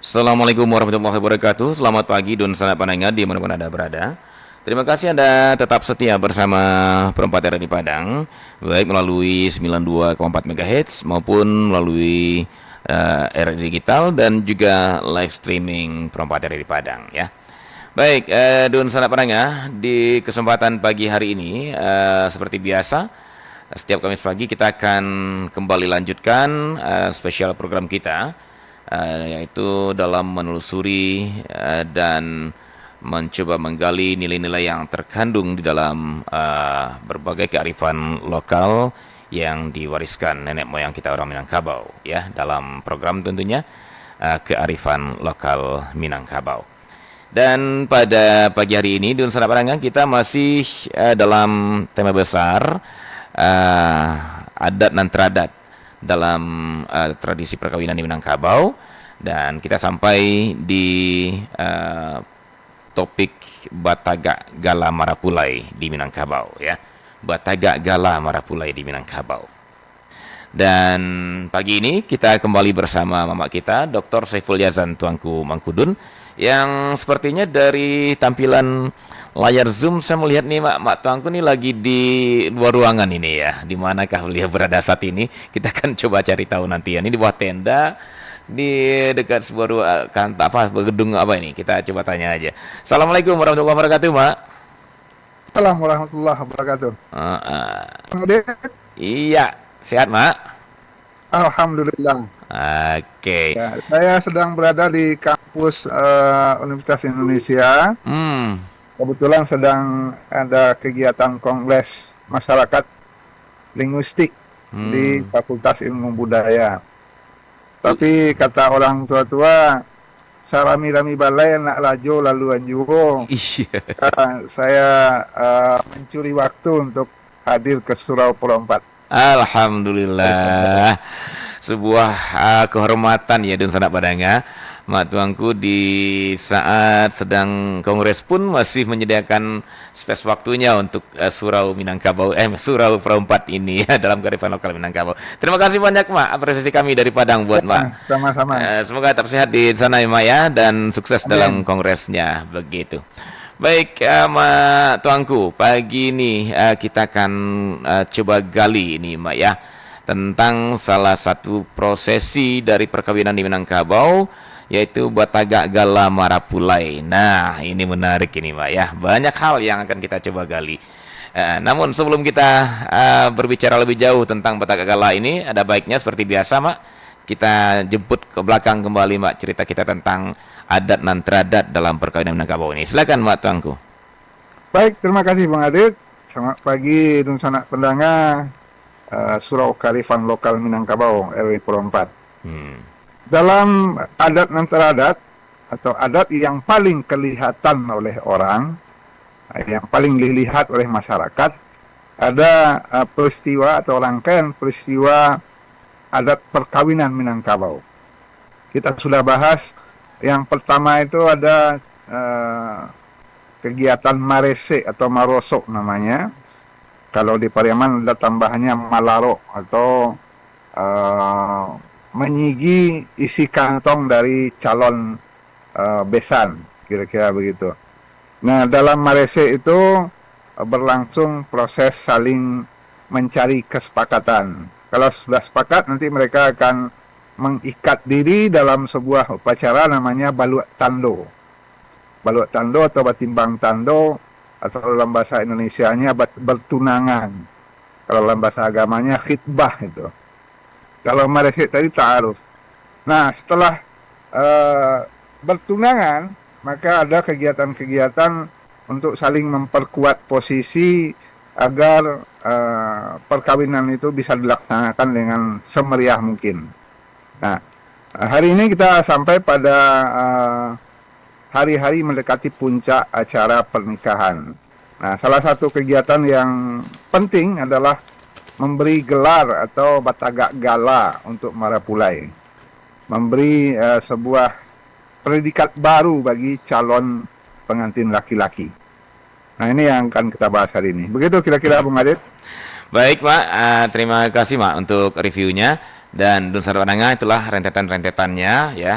Assalamualaikum warahmatullahi wabarakatuh. Selamat pagi dan selamat pendengar di mana-mana Anda berada. Terima kasih Anda tetap setia bersama Perempat RRI Padang, baik melalui 92,4 MHz maupun melalui RRI Digital dan juga live streaming Perempat RRI Padang ya. Baik, dan selamat pendengar, di kesempatan pagi hari ini seperti biasa setiap Kamis pagi kita akan kembali lanjutkan spesial program kita, yaitu dalam menelusuri dan mencoba menggali nilai-nilai yang terkandung di dalam berbagai kearifan lokal yang diwariskan nenek moyang kita orang Minangkabau ya, dalam program tentunya kearifan lokal Minangkabau. Dan pada pagi hari ini di Unsur Parangan kita masih dalam tema besar adat dan teradat dalam tradisi perkawinan di Minangkabau, dan kita sampai di topik Batagak Gala Marapulai di Minangkabau ya. Batagak Gala Marapulai di Minangkabau. Dan pagi ini kita kembali bersama mama kita Dr. Saiful Yazan Tuanku Mangkudun, yang sepertinya dari tampilan layar Zoom saya melihat nih mak tuanku nih lagi di luar ruangan ini ya. Di manakah beliau berada saat ini? Kita akan coba cari tahu nanti ya. Ini di bawah tenda di dekat sebuah gedung apa ini? Kita coba tanya aja. Assalamualaikum warahmatullahi wabarakatuh, Mak. Assalamualaikum warahmatullahi wabarakatuh. Iya, sehat, Mak? Alhamdulillah. Oke. Ya, saya sedang berada di kampus Universitas Indonesia. Kebetulan sedang ada kegiatan kongres masyarakat linguistik di Fakultas Ilmu Budaya. Tapi kata orang tua-tua, sarami-rami balai nak lajo lalu anjuho. Saya mencuri waktu untuk hadir ke Surau Perompat. Alhamdulillah. Sebuah kehormatan ya dan sanak padanga, mak tuangku di saat sedang kongres pun masih menyediakan space waktunya untuk Surau Minangkabau, Surau Perompat ini ya, dalam kearifan lokal Minangkabau. Terima kasih banyak, Mak, apresiasi kami dari Padang buat Mak. Sama-sama. Semoga tetap sehat di sana ya, Mak ya, dan sukses dalam kongresnya begitu. Baik, Mak tuangku, pagi ini kita akan coba gali ini, Mak ya, tentang salah satu prosesi dari perkawinan di Minangkabau, yaitu Batagak Gala Marapulai. Nah, ini menarik ini, Mak ya. Banyak hal yang akan kita coba gali. Namun sebelum kita berbicara lebih jauh tentang Batagak Gala ini, ada baiknya seperti biasa, Mak, kita jemput ke belakang kembali, Mak, cerita kita tentang adat dan teradat dalam perkawinan Minangkabau ini. Silakan, Mak tuangku. Baik, terima kasih Bang Adit. Selamat pagi dan sanak pendengar Surau Kearifan Lokal Minangkabau RRI Perompat. Dalam adat dan teradat atau adat yang paling kelihatan oleh orang, yang paling dilihat oleh masyarakat, ada peristiwa atau rangkaian peristiwa adat perkawinan Minangkabau. Kita sudah bahas yang pertama itu ada kegiatan marese atau marosok namanya. Kalau di Pariaman ada tambahannya malaro atau menyigi isi kantong dari calon besan, kira-kira begitu. Nah, dalam marese itu berlangsung proses saling mencari kesepakatan. Kalau sudah sepakat, nanti mereka akan mengikat diri dalam sebuah upacara namanya baluak tando. Baluak tando atau batimbang tando, atau dalam bahasa Indonesianya bertunangan. Kalau dalam bahasa agamanya khitbah itu. Kalau marese tadi ta'aruf. Nah, setelah bertunangan, maka ada kegiatan-kegiatan untuk saling memperkuat posisi agar perkawinan itu bisa dilaksanakan dengan semeriah mungkin. Nah, hari ini kita sampai pada hari-hari mendekati puncak acara pernikahan. Nah, salah satu kegiatan yang penting adalah memberi gelar atau Batagak Gala untuk Marapulai. Memberi sebuah predikat baru bagi calon pengantin laki-laki. Nah, ini yang akan kita bahas hari ini. Begitu kira-kira, Bung Adit. Baik, Pak. Terima kasih, Pak, untuk reviewnya. Dan Dunsar Pananga itulah rentetan-rentetannya ya.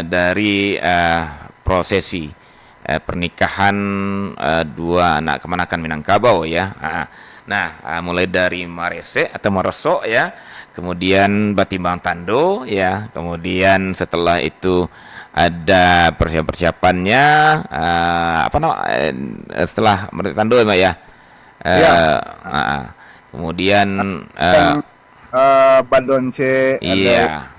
dari prosesi pernikahan dua anak kemanakan Minangkabau ya. Nah, mulai dari Marese atau Maroso ya, kemudian Batimbang Tando ya, kemudian setelah itu ada persiapannya apa nama setelah Tando ya, Mak, ya. Ya. Kemudian Dan Badonce ada iya,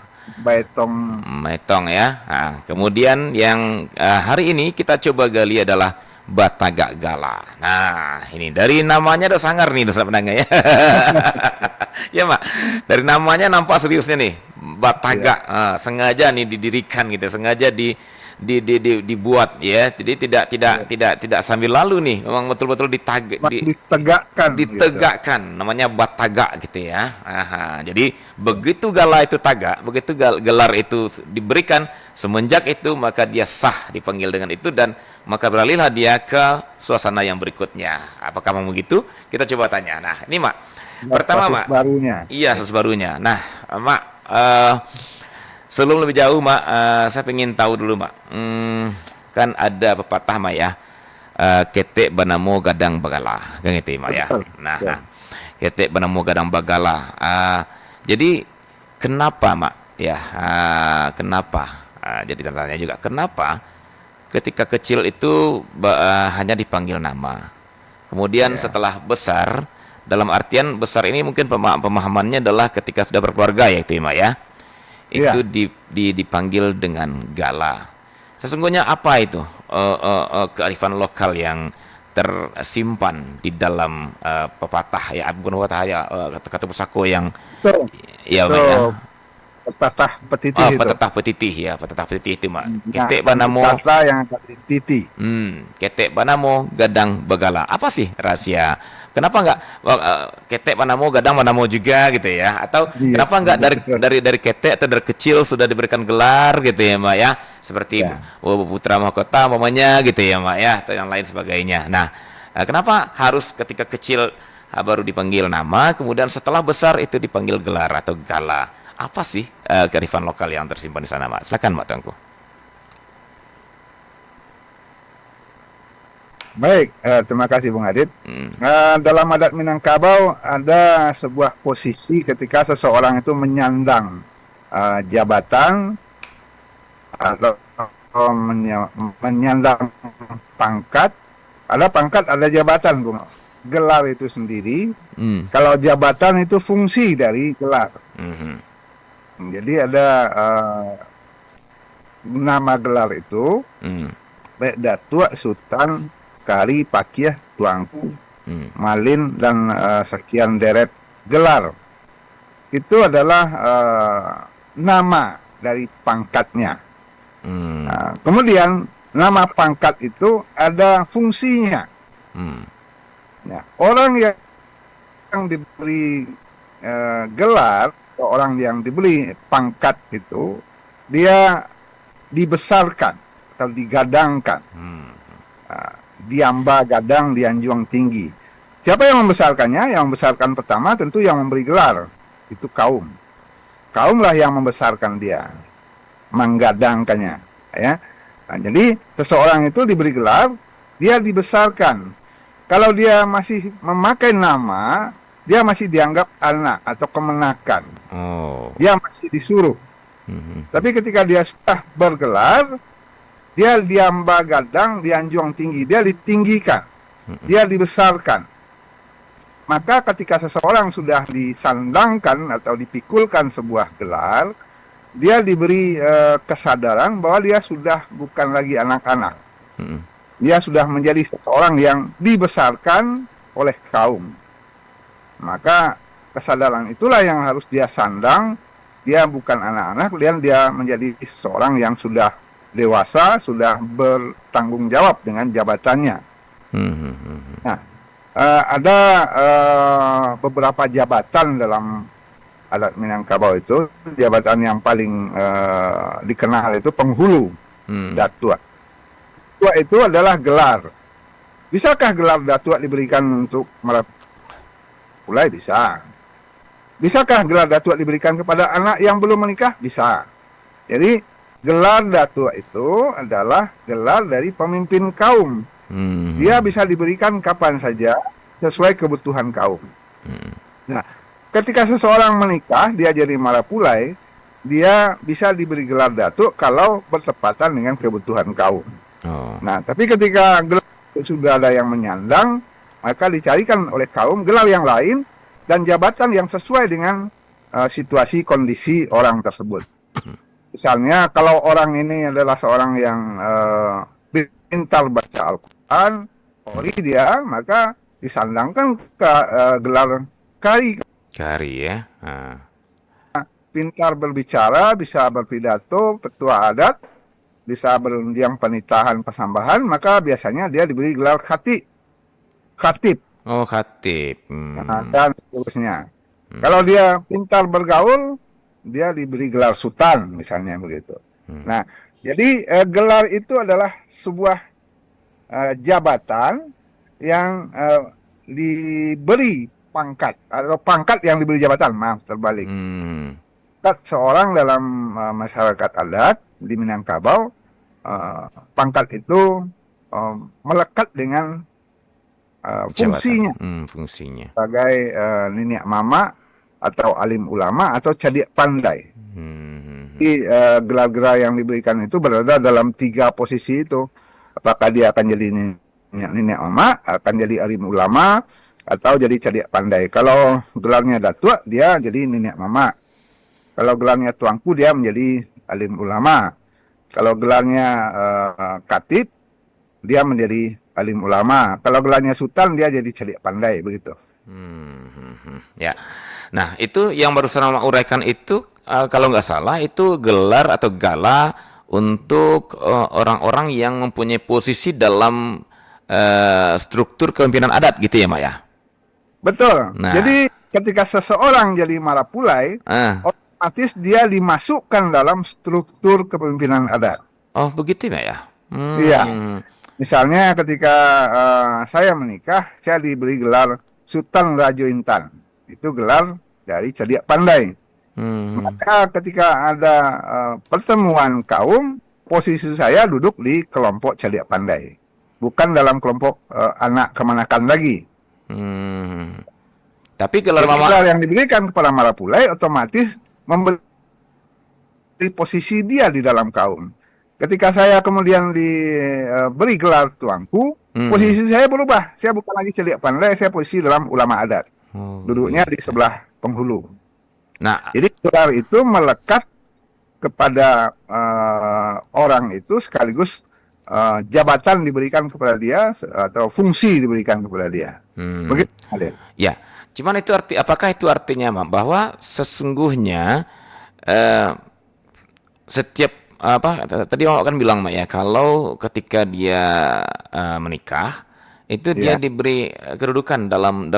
Baitong. Metong ya. Kemudian yang hari ini kita coba gali adalah Batagak Gala. Nah, ini dari namanya udah sangar nih, dosa pendengar ya. Ya, Mak. Dari namanya nampak seriusnya nih. Batagak sengaja nih didirikan gitu, sengaja dibuat ya. Jadi tidak sambil lalu nih. Memang betul-betul Ditegakkan gitu. ditegakkan, namanya Batagak gitu ya. Jadi begitu gala itu tagak, begitu gelar itu diberikan, semenjak itu maka dia sah dipanggil dengan itu, dan maka beralihlah dia ke suasana yang berikutnya. Apakah memang begitu? Kita coba tanya. Nah, ini Mak, pertama Mak, barunya. iya status barunya. Nah, Mak, sebelum lebih jauh Mak, saya ingin tahu dulu Mak, kan ada pepatah Mak ya, ketek banamo gadang bagala, kan gitu Mak ya. Betul, Nah, ya. ketek banamo gadang bagala. Jadi kenapa Mak ya? Kenapa? Jadi tanya juga kenapa ketika kecil itu hanya dipanggil nama, kemudian Ya. setelah besar, dalam artian besar ini mungkin pemahamannya adalah ketika sudah berkeluarga ya itu Mak ya, itu Iya. dipanggil dengan gala. Sesungguhnya apa itu kearifan lokal yang tersimpan di dalam pepatah ya, bukan pepatah ya, kata-kata pusako yang Betul. ya Mak Itu ya. petatah petitih itu. Petetah petitih ya, petetah petitih itu Mak. Nah, Ketek banamo, kata yang ada di titi. ketek banamo gadang bagala. Apa sih rahasia? Kenapa enggak ketek banamo gadang banamo juga gitu ya? Atau Iya, kenapa enggak betul. dari ketek atau dari kecil sudah diberikan gelar gitu ya Mak ya? Seperti Ya. putra mahkota mamanya gitu ya Mak ya, atau yang lain sebagainya. Nah, kenapa harus ketika kecil baru dipanggil nama, kemudian setelah besar itu dipanggil gelar atau gala? Apa sih kearifan lokal yang tersimpan di sana, Mak? Silakan, Mak Tengku. Baik, terima kasih Bung Adit. Hmm. Dalam adat Minangkabau ada sebuah posisi ketika seseorang itu menyandang jabatan atau menyandang pangkat. Ada pangkat, ada jabatan, Bung. Gelar itu sendiri. Kalau jabatan itu fungsi dari gelar. Jadi ada nama gelar itu baik datuk, sultan, kari, pakiah, tuanku, malin, dan sekian deret gelar. Itu adalah nama dari pangkatnya. Kemudian nama pangkat itu ada fungsinya. Ya, orang yang diberi gelar, orang yang diberi pangkat itu, dia dibesarkan atau digadangkan. Diamba gadang, dianjuang tinggi. Siapa yang membesarkannya? Yang membesarkan pertama tentu yang memberi gelar. Itu kaum. Kaumlah yang membesarkan dia, menggadangkannya. Ya. Nah, jadi seseorang itu diberi gelar, dia dibesarkan. Kalau dia masih memakai nama, dia masih dianggap anak atau kemenakan. Dia masih disuruh. Tapi ketika dia sudah bergelar, dia diamba gadang, dianjuang tinggi, dia ditinggikan, dia dibesarkan. Maka ketika seseorang sudah disandangkan atau dipikulkan sebuah gelar, dia diberi kesadaran bahwa dia sudah bukan lagi anak-anak. Dia sudah menjadi seseorang yang dibesarkan oleh kaum. Maka kesadaran itulah yang harus dia sandang. Dia bukan anak-anak, kemudian dia menjadi seseorang yang sudah dewasa, sudah bertanggung jawab dengan jabatannya. Nah, ada beberapa jabatan dalam adat Minangkabau itu. Jabatan yang paling dikenal itu penghulu, datua. Datua itu adalah gelar. Bisakah gelar datua diberikan untuk mulai? Bisa. Bisakah gelar datua diberikan kepada anak yang belum menikah? Bisa. Jadi gelar datuk itu adalah gelar dari pemimpin kaum. Dia bisa diberikan kapan saja sesuai kebutuhan kaum. Nah, ketika seseorang menikah, dia jadi marapulai, dia bisa diberi gelar datuk kalau bertepatan dengan kebutuhan kaum. Oh. Nah, tapi ketika gelar itu sudah ada yang menyandang, maka dicarikan oleh kaum gelar yang lain dan jabatan yang sesuai dengan situasi kondisi orang tersebut. Misalnya kalau orang ini adalah seorang yang pintar baca Al-Quran, Qori dia, maka disandangkan ke gelar Qari. Kari ya. Ah. Pintar berbicara, bisa berpidato, ketua adat, bisa berundiang penitahan persambahan, maka biasanya dia diberi gelar khatib, Oh, khatib. dan seterusnya. Kalau dia pintar bergaul, dia diberi gelar sultan, misalnya begitu. Nah, jadi gelar itu adalah sebuah jabatan yang diberi pangkat, atau pangkat yang diberi jabatan, maaf terbalik. Pangkat seorang dalam masyarakat adat di Minangkabau, pangkat itu melekat dengan fungsinya Fungsinya. sebagai niniak mama atau alim ulama atau cadik pandai. Jadi gelar-gelar yang diberikan itu berada dalam 3 posisi itu. Apakah dia akan jadi niniak mama, akan jadi alim ulama, atau jadi cadik pandai. Kalau gelarnya datuk, dia jadi niniak mama. Kalau gelarnya tuanku, dia menjadi alim ulama. Kalau gelarnya khatib, dia menjadi alim ulama. Kalau gelarnya sultan, dia jadi cadik pandai, begitu. Ya. Nah, itu yang baru saya uraikan itu kalau nggak salah itu gelar atau gala untuk orang-orang yang mempunyai posisi dalam struktur kepemimpinan adat gitu ya, Mak ya. Betul. Nah. Jadi ketika seseorang jadi marapulai, otomatis dia dimasukkan dalam struktur kepemimpinan adat. Oh, begitu Mak ya. Iya. Misalnya ketika saya menikah, saya diberi gelar Sultan Rajo Intan. Itu gelar dari cadik pandai. Maka ketika ada pertemuan kaum, posisi saya duduk di kelompok cadik pandai. Bukan dalam kelompok anak kemanakan lagi. Tapi gelar gelar yang diberikan kepada marapulai otomatis memberi posisi dia di dalam kaum. Ketika saya kemudian diberi gelar tuanku, posisi saya berubah. Saya bukan lagi cadik pandai, saya posisi dalam ulama adat. Duduknya di sebelah penghulu. Nah, jadi gelar itu melekat kepada orang itu sekaligus jabatan diberikan kepada dia atau fungsi diberikan kepada dia. Begitu, Adil. Ya, cuman itu apakah itu artinya bahwa sesungguhnya setiap tadi Mak kan bilang Mak ya, kalau ketika dia menikah itu dia diberi kedudukan dalam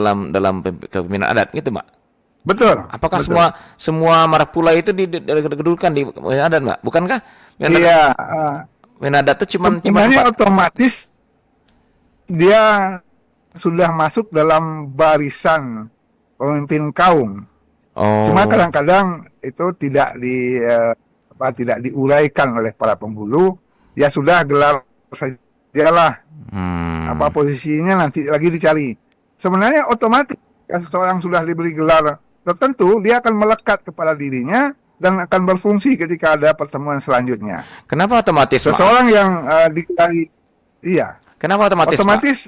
kepemimpinan adat gitu Mak. Betul. Apakah betul. semua marapulai itu kedudukan di adat Mak? Bukankah? Iya. Adat itu cuma otomatis dia sudah masuk dalam barisan pemimpin kaum. Cuma kadang-kadang itu tidak tidak diuraikan oleh para penghulu. Ya sudah, gelar sajalah. Apa posisinya nanti lagi dicari. Sebenarnya otomatis seseorang sudah diberi gelar tertentu, dia akan melekat kepada dirinya dan akan berfungsi ketika ada pertemuan selanjutnya. Kenapa otomatis? Seseorang yang digelari, iya. Kenapa otomatis? Otomatis.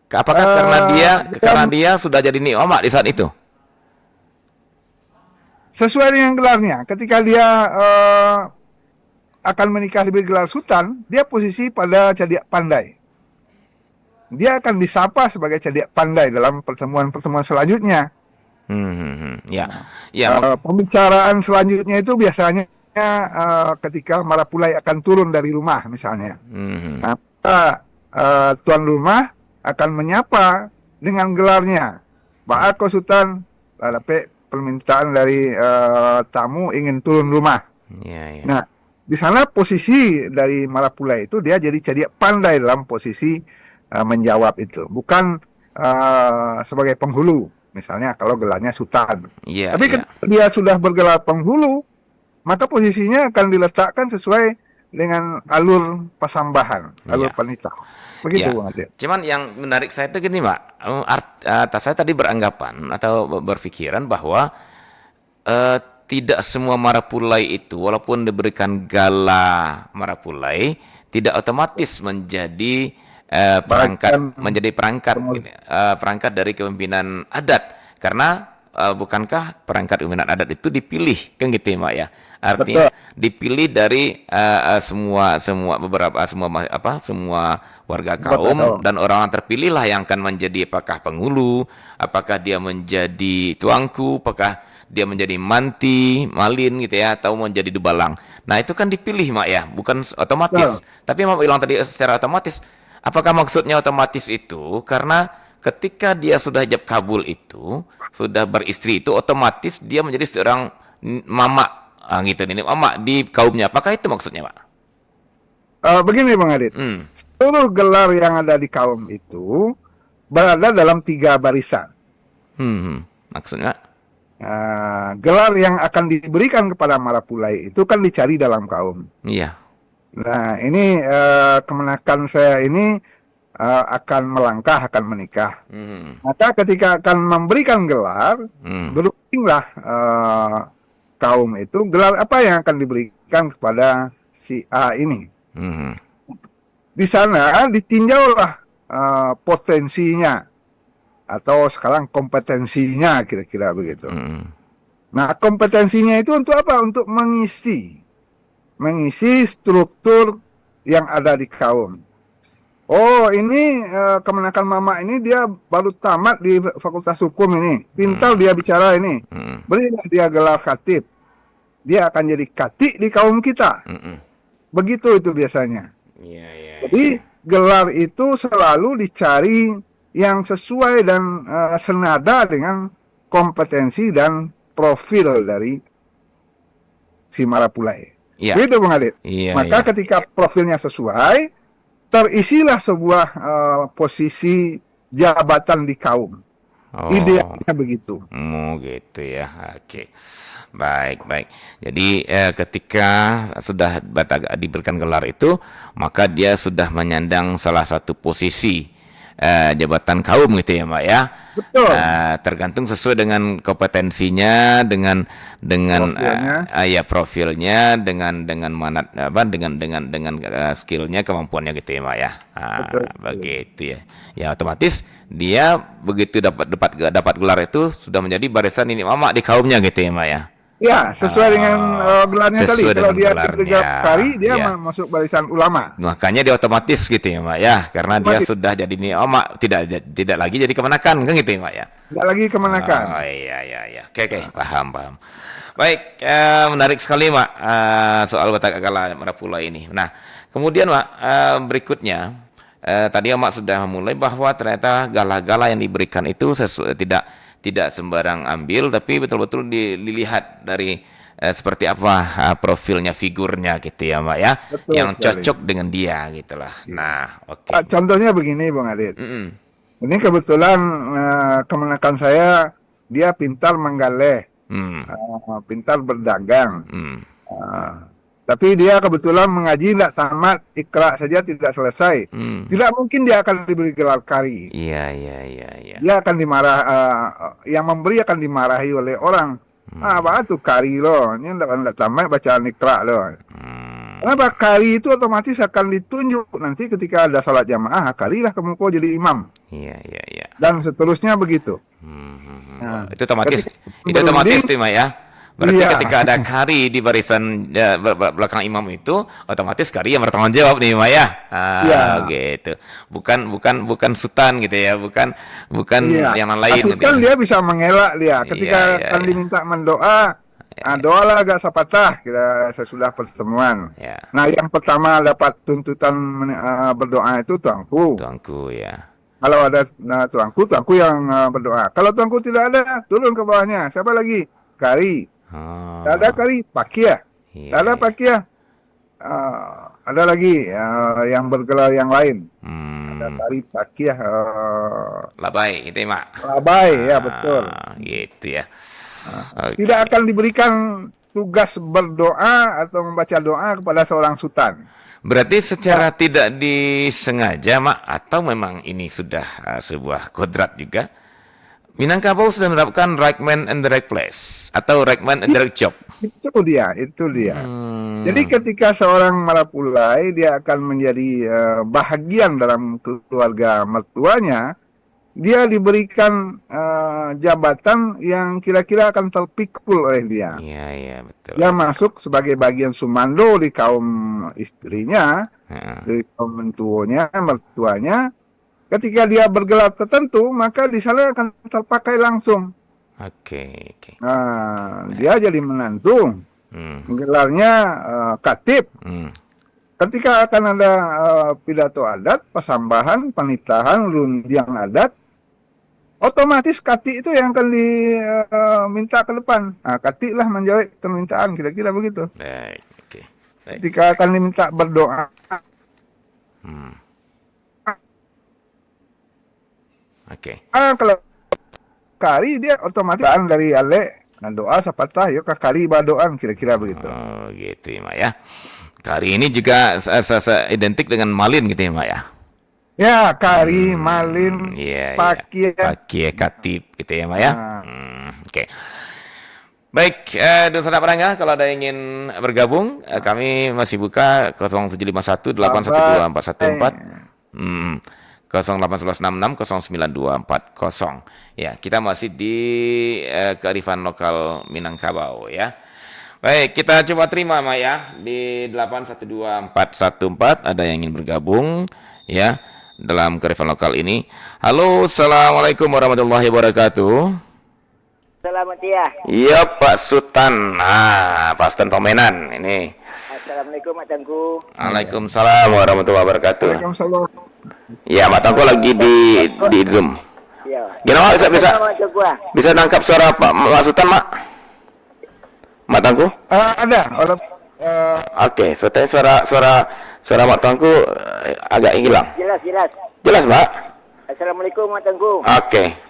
Apakah karena dia sudah jadi ni'oma di saat itu? Sesuai dengan gelarnya. Ketika dia akan menikah diberi gelar sultan, dia posisi pada cadik pandai. Dia akan disapa sebagai cadik pandai dalam pertemuan-pertemuan selanjutnya. Pembicaraan selanjutnya itu biasanya ketika marapulai akan turun dari rumah misalnya. Maka tuan rumah akan menyapa dengan gelarnya. Pak Ako Sultan, ada permintaan dari tamu ingin turun rumah. Nah, di sana posisi dari marapulai itu dia jadi cadik pandai dalam posisi menjawab itu, bukan sebagai penghulu. Misalnya kalau gelarnya sultan. Tapi dia sudah bergelar penghulu, maka posisinya akan diletakkan sesuai dengan alur pasambahan, alur Iya. panitah. Begitu Ya, Bung Adit. cuman yang menarik saya itu gini, Pak. Saya tadi beranggapan atau berpikiran bahwa eh, tidak semua marapulai itu, walaupun diberikan gala marapulai, tidak otomatis menjadi Bagian pengurus. perangkat dari kepemimpinan adat, karena bukankah perangkat kepemimpinan adat itu dipilih, kan gitu ya, Mak ya? Artinya Betul, dipilih dari semua warga anggota kaum, kaum. dan orang-orang terpilih lah yang akan menjadi, apakah pengulu, apakah dia menjadi tuangku, apakah dia menjadi manti, malin gitu ya, atau menjadi dubalang. Nah, itu kan dipilih, Mak ya, bukan otomatis. Betul. Tapi Mak bilang tadi secara otomatis. Apakah maksudnya otomatis itu karena ketika dia sudah hijab kabul itu, sudah beristri itu, otomatis dia menjadi seorang mama, gitu, ini mama di kaumnya. Apakah itu maksudnya, Pak? Begini Bung Adit, Hmm. seluruh gelar yang ada di kaum itu berada dalam 3 barisan. Maksudnya? Gelar yang akan diberikan kepada marapulai itu kan dicari dalam kaum. Iya. Nah, ini kemenakan saya ini akan melangkah, akan menikah. Hmm. Maka ketika akan memberikan gelar, Hmm. berundinglah kaum itu gelar apa yang akan diberikan kepada si A ini. Hmm. Di sana ditinjaulah potensinya atau sekarang kompetensinya, kira-kira begitu. Hmm. Nah, kompetensinya itu untuk apa? Untuk mengisi struktur yang ada di kaum. Oh, ini kemenakan mama ini dia baru tamat di Fakultas Hukum ini. Pintar dia bicara ini. Hmm. Berilah dia gelar khatib. Dia akan jadi khatib di kaum kita. Hmm. Begitu itu biasanya. Iya, iya. Jadi gelar itu selalu dicari yang sesuai dan senada dengan kompetensi dan profil dari si marapulai. Iya. Begitu Bung Adit. Iya, Maka iya. ketika profilnya sesuai, terisilah sebuah posisi jabatan di kaum. Oh. Idealnya begitu. Gitu ya. Oke. Baik, baik. Jadi ketika sudah diberikan gelar itu, maka dia sudah menyandang salah satu posisi jabatan kaum gitu ya, Mbak ya. Betul. Tergantung sesuai dengan kompetensinya, dengan Profilnya. ya profilnya, dengan manat apa, dengan skillnya, kemampuannya gitu ya, Mbak ya. Betul. Begitu ya. Ya otomatis dia begitu dapat gelar itu sudah menjadi barisan ini mama di kaumnya gitu ya, Mbak ya. Ya, sesuai dengan gelarnya tadi. Sesuai Kalau dengan dia gelarnya. tiga kali, dia Ya. masuk barisan ulama. Makanya dia otomatis gitu ya, Mbak ya, karena dia Otomatis. sudah jadi nih tidak lagi jadi kemenakan kan gitu ya, Mbak ya. Tidak lagi kemenakan. Oh iya, iya, iya. Oke, paham. Baik, menarik sekali, Mbak, soal Batak Kala Marapula ini. Nah, kemudian, Mbak, berikutnya, tadi Mbak sudah mulai bahwa ternyata gala-gala yang diberikan itu tidak sembarang ambil, tapi betul-betul dilihat dari seperti apa profilnya, figurnya gitu ya, Mbak ya, Betul yang sekali. cocok dengan dia gitulah. Nah, oke. Contohnya begini, Bung Adit. Mm-mm. Ini kebetulan kemenakan saya, dia pintar menggaleh, Hmm. pintar berdagang. Hmm. Tapi dia kebetulan mengaji tidak tamat, Iqra saja tidak selesai. Hmm. Tidak mungkin dia akan diberi gelar kari. Iya. Dia akan yang memberi akan dimarahi oleh orang. Apa tuh kari loh? Ini tidak tamat bacaan Iqra loh. Kenapa? Kari itu otomatis akan ditunjuk nanti ketika ada salat jamaah. Karilah kamu kau jadi imam. Iya. Dan seterusnya begitu. Nah, Itu otomatis. ketika Itu otomatis berunding, tuh, Mbak ya. Berarti iya. ketika ada kari di barisan belakang imam itu, otomatis kari yang bertanggung jawab nih, Mbak ya. Iya. Gitu. Bukan sultan gitu ya, bukan Iya. yang lain gitu. Kan dia bisa mengelak dia. Ketika Iya, akan iya. diminta mendoa, doalah agak sepatah kira sesudah pertemuan. Ya, Nah, yang pertama dapat tuntutan berdoa itu tuanku. tuanku ya. Kalau ada tuanku yang berdoa. Kalau tuanku tidak ada, turun ke bawahnya. Siapa lagi? Kari. Oh, Tidak ada kari, pakia. iya, Tidak ada iya. pakia. Ada lagi yang bergelar yang lain. Ada kari, pakia, Labai gitu ya, Mak. labai, ya betul. Gitu ya. Oke. Tidak akan diberikan tugas berdoa atau membaca doa kepada seorang sultan. Berarti secara tidak disengaja, Mak, atau memang ini sudah sebuah kodrat juga? Minangkabau sudah menerapkan right man and the right place atau right man and the right job. Itu dia. Jadi ketika seorang Marapulai dia akan menjadi bahagian dalam keluarga mertuanya, dia diberikan jabatan yang kira-kira akan terpikul oleh dia. Iya, iya, betul. Dia masuk sebagai bagian sumando di kaum istrinya, di kaum mertuanya. Ketika dia bergelar tertentu, maka di sana akan terpakai langsung. Oke, oke. Nah, dia jadi menantu. Gelarnya katib. Ketika akan ada pidato adat, pasambahan, penitahan, rundiang adat, otomatis kati itu yang akan diminta ke depan. Nah, kati lah menjawab permintaan, kira-kira begitu. Baik, oke. Baik. Ketika akan diminta berdoa, Oke. kalau kari dia otomatis dari ale nah doa sapatah yuk kari badoan, kira-kira begitu. Oh, gitu ya, Mak ya. Kari ini juga identik dengan malin gitu ya, Mak ya. Ya, kari, malin, Iya, pakie. Pakie, katib gitu ya, Mak ya. Oke. Baik, Dunsana Penangga, kalau ada yang ingin bergabung, kami masih buka 0751 812 414. 081166 Ya, kita masih di kearifan lokal Minangkabau ya. Baik, kita coba terima, Mak ya, di 812414 ada yang ingin bergabung ya dalam kearifan lokal ini. Halo, assalamualaikum warahmatullahi wabarakatuh. Selamat ya. Iya, Pak Sultan. Nah, Pak Sultan Pemenan ini. Assalamualaikum, Mak Tengku. Waalaikumsalam warahmatullahi wabarakatuh. Waalaikumsalam. Ya, Mak Tengku lagi di Zoom. Ya. Gimana, Mak? Bisa nangkap suara Pak Sultan, Mak? Mak Tengku? Ada. Oke, suara Mak Tengku agak hilang. Jelas. Jelas, Mak? Assalamualaikum, Mak Tengku. Oke.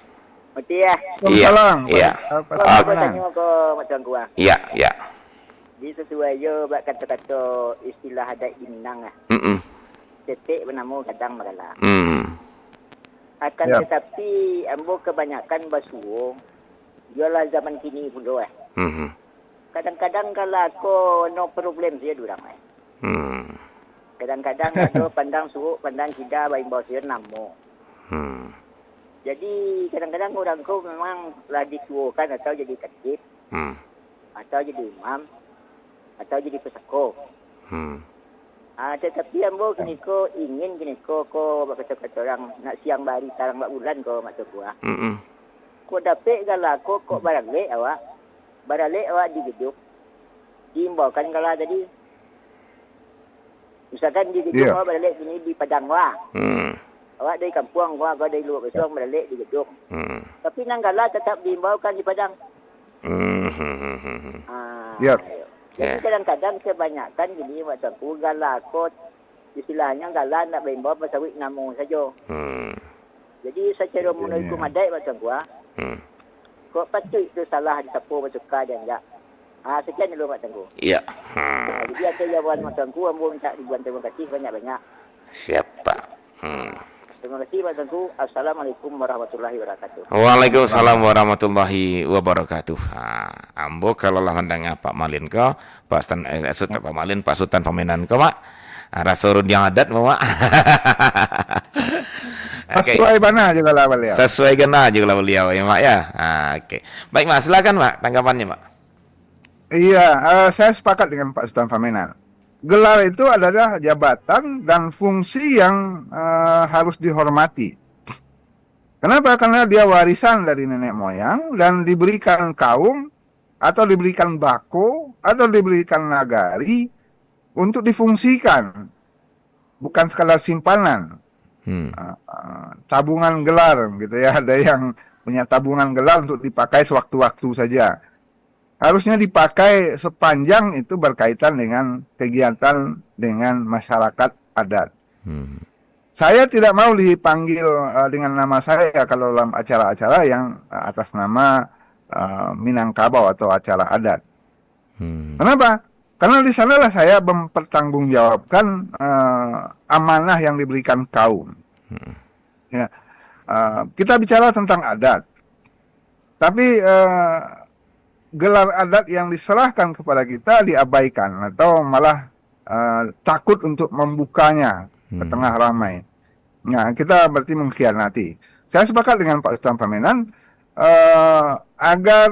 Mati ya. Waalaikumsalam. Iya. Apa tanya ke Mak Tengku ah? Iya. Di sesuai yo bak kata-kata istilah adat di Minang ah. Cetek bernamu kadang marala. Akan tetapi ambo kebanyakan basuh jualah zaman kini pula eh. Kadang-kadang kalau aku no problem saya durang eh. Kadang-kadang aku pandang suruh, pandang tidak baik bawa saya namo. Jadi kadang-kadang orang ku memang lah disuruhkan atau jadi katib, atau jadi imam, atau jadi pesako. Tetapi ambo kini ko ingin kini ko kata orang nak siang bari tarang bak bulan ko mak tua. Ko dapat kalau ko barale awak digeduk, diimbaukan kalau tadi. Misalkan digeduk awak barale ini di Padang wah. Awak dari kampung, awak dari luar besong barale digeduk. Tapi nanggala tetap diimbaukan di Padang. Jadi kadang-kadang kebanyakan gini macam aku galakot istilahnya gala nak berimbau pasawik namu saja. Jadi secara menurutku madai macam gua. Kok patut itu salah disapu bersuka dan enggak. Sekian dulu Mak Tengku. Iya. Jadi ada jawaban Mak Tengku, ambo minta ribuan terima kasih banyak-banyak. Siapa? Terima kasih Mak Tengku. Assalamualaikum warahmatullahi wabarakatuh. Waalaikumsalam warahmatullahi wabarakatuh. Ambo kalau lah hendaknya Pak Malin ko, Pak Sultan Pemenan ko, Mak. Rasurun yang adat, Mak. Sesuai mana juga lah beliau. Sesuai gana juga lah beliau ya, Mak ya. Oke. Baik, Mak, silakan, Mak, tanggapannya, Mak. Iya, saya sepakat dengan Pak Sultan Pemenan. Gelar itu adalah jabatan dan fungsi yang harus dihormati. Kenapa? Karena dia warisan dari nenek moyang dan diberikan kaum atau diberikan bako atau diberikan nagari untuk difungsikan, bukan sekadar simpanan. Tabungan gelar gitu ya, ada yang punya tabungan gelar untuk dipakai sewaktu-waktu saja. Harusnya dipakai sepanjang itu berkaitan dengan kegiatan dengan masyarakat adat. Saya tidak mau dipanggil dengan nama saya kalau dalam acara-acara yang atas nama Minangkabau atau acara adat. Kenapa? Karena di sanalah saya mempertanggungjawabkan amanah yang diberikan kaum. Ya, kita bicara tentang adat, tapi gelar adat yang diserahkan kepada kita diabaikan atau malah takut untuk membukanya ke tengah ramai. Nah, kita berarti mengkhianati. Saya sepakat dengan Pak Ustaz Pamenan agar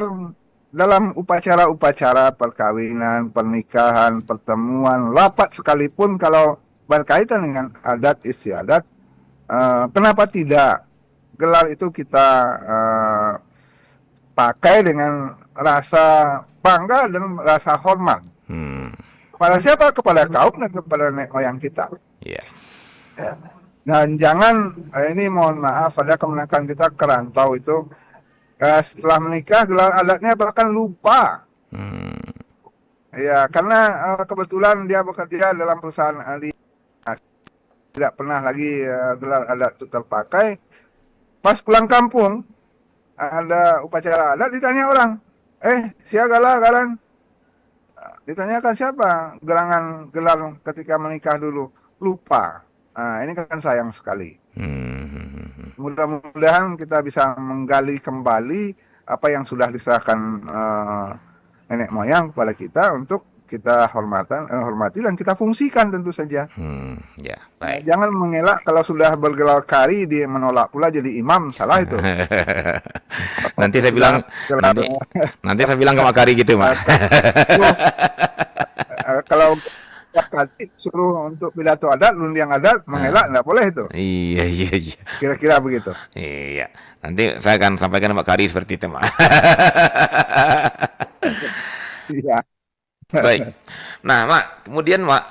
dalam upacara-upacara perkawinan, pernikahan, pertemuan, rapat sekalipun kalau berkaitan dengan adat istiadat, kenapa tidak gelar itu kita pakai dengan rasa bangga dan rasa hormat. Kepada siapa? Kepada kaum dan kepada nenek moyang kita. Yeah. Ya. Dan jangan, ini mohon maaf, ada kemenakan kita kerantau itu, setelah menikah gelar adatnya bahkan lupa. Ya, karena kebetulan dia bekerja dalam perusahaan tidak pernah lagi gelar adat itu terpakai. Pas pulang kampung, ada upacara adat, ditanya orang, siapa galan? Ditanyakan siapa gerangan gelar ketika menikah dulu, lupa. Nah, ini kan sayang sekali. Mudah-mudahan kita bisa menggali kembali apa yang sudah diserahkan nenek moyang kepada kita untuk kita hormati dan kita fungsikan tentu saja. Ya, baik. Jangan mengelak kalau sudah bergelar kari dia menolak pula jadi imam, salah itu. Nanti saya bilang nanti saya bilang ke Mak Kari gitu, Mak. Kalau kali suruh untuk pidato adat, lundiang adat, mengelak nggak boleh itu. Iya. Kira-kira begitu. Iya. Nanti saya akan sampaikan ke Mak Kari seperti itu, Mak. Iya. Baik. Nah, Mak, kemudian Mak,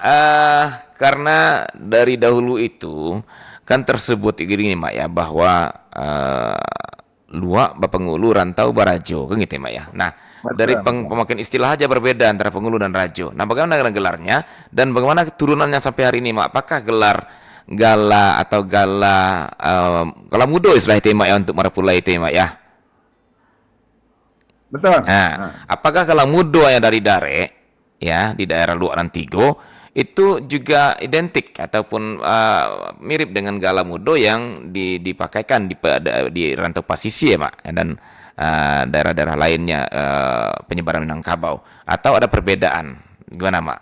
karena dari dahulu itu kan tersebut gini Mak ya, bahwa luak bapengulu rantau barajo kan gitu ya Mak ya. Nah, dari pemakaian istilah aja berbeda antara pengulu dan rajo. Nah, bagaimana dengan gelarnya dan bagaimana turunannya sampai hari ini Mak? Apakah gelar gala atau gala mudo istilah itu Mak ya, untuk marapulai itu Mak ya? Betul. Nah, apakah gala mudo yang dari Dare ya di daerah Luak Rantigo itu juga identik ataupun mirip dengan gala mudo yang dipakaikan di rantau Pasisi ya Mak, dan daerah-daerah lainnya penyebaran Minangkabau, atau ada perbedaan gimana Mak?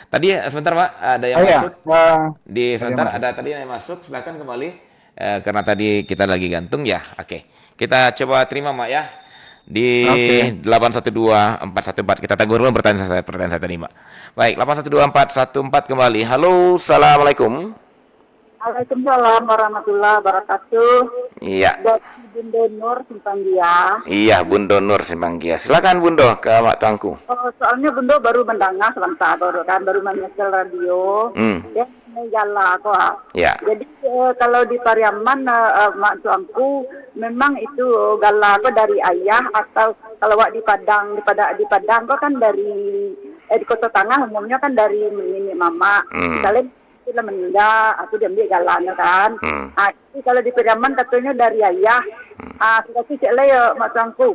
Tadi sebentar Mak, ada yang masuk di sebentar, ada tadi yang masuk, silakan kembali karena tadi kita lagi gantung ya. Oke, kita coba terima Mak ya di 812-414. Kita tunggu dulu pertanyaan saya tadi Mak. Baik, 812-414 kembali. Halo, assalamualaikum. Waalaikumsalam warahmatullahi wabarakatuh. Iya. Dari Bundo Nur Simpanggia. Iya, Bundo Nur Simpanggia. Silakan Bundo ke Mak Tuanku. Soalnya Bundo baru mendengar sebentar baru menyetel radio. Ya, gala kok. Ya. Jadi kalau di Pariaman Mak Tuanku memang itu gala kok dari ayah, atau kalau di Padang di Padang kok kan dari di Kota Tangah umumnya kan dari nenek mama. Misalnya kita meninggal, aku diambil galanya kan. Kalau di Pariaman katanya dari ayah. Sudah sih ya Mak Tuanku.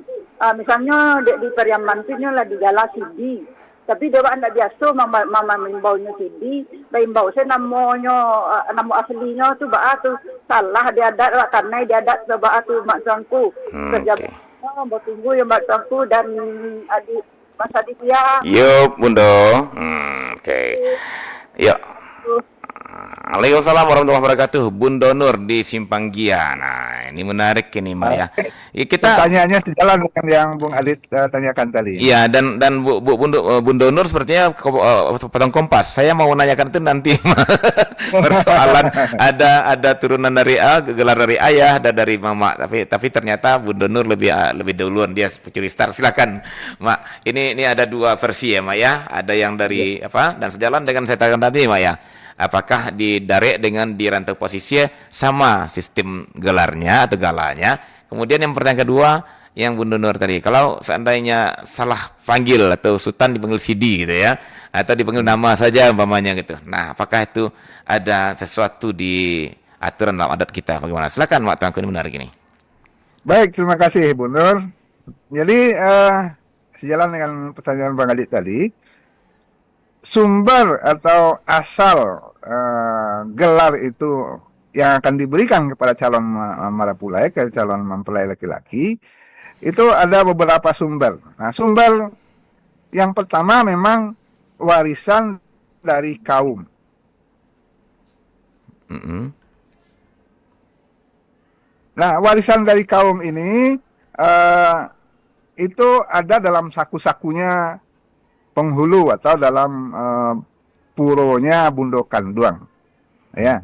Misalnya di Pariaman itu lah di gala Sidi. Tapi dia anda biasa mama membaunya Sidi, bau saya nama aslinya tu tu salah dia adat karena dia adat sebab tu Mak Tuanku. Kerja tunggu ya Mak Tuanku dan adik Mas Adik ya. Yuk Bundo. Oke. Yuk. Waalaikumsalam warahmatullahi wabarakatuh. Bundo Nur di Simpanggia. Nah, ini menarik ini Mak ya. Kita pertanyaannya sejalan dengan yang Bung Adit tanyakan tadi. Iya, dan Bundo Nur sepertinya potong kompas. Saya mau menanyakan itu nanti persoalan ada turunan dari gelar dari ayah, ada dari mama. Tapi ternyata Bundo Nur lebih duluan, dia pencuri star. Silakan Mak. Ini ada dua versi ya Mak ya. Ada yang dari dan sejalan dengan saya tanyakan tadi Mak ya. Apakah di Dare dengan di rantau Pasisi sama sistem gelarnya atau galanya? Kemudian yang pertanyaan kedua yang Bundo Nur tadi, kalau seandainya salah panggil atau Sultan dipanggil Sidi gitu ya, atau dipanggil nama saja umpamanya gitu. Nah, apakah itu ada sesuatu di aturan dalam adat kita? Bagaimana? Silakan Mak Tuanku, ini menarik ini. Baik, terima kasih Bu Nur. Jadi sejalan dengan pertanyaan Bang Adit tadi, sumber atau asal gelar itu yang akan diberikan kepada calon marapulai, ke calon mempelai laki-laki, itu ada beberapa sumber. Nah, sumber yang pertama memang warisan dari kaum. Nah, warisan dari kaum ini itu ada dalam saku-sakunya penghulu atau dalam puronya Bundo Kanduang. Ya.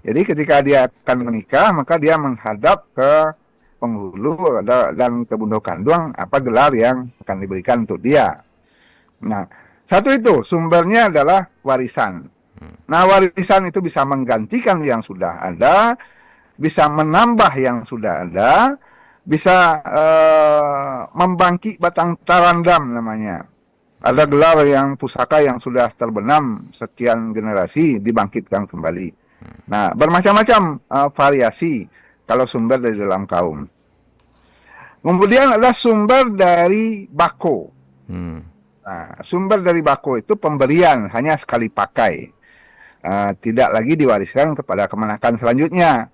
Jadi ketika dia akan menikah, maka dia menghadap ke penghulu dan ke Bundo Kanduang apa gelar yang akan diberikan untuk dia. Nah, satu itu sumbernya adalah warisan. Nah, warisan itu bisa menggantikan yang sudah ada, bisa menambah yang sudah ada, bisa membangkit batang tarandam namanya. Ada gelar yang pusaka yang sudah terbenam sekian generasi dibangkitkan kembali. Nah, bermacam-macam variasi kalau sumber dari dalam kaum. Kemudian ada sumber dari bako. Nah, sumber dari bako itu pemberian hanya sekali pakai. Tidak lagi diwariskan kepada kemenakan selanjutnya.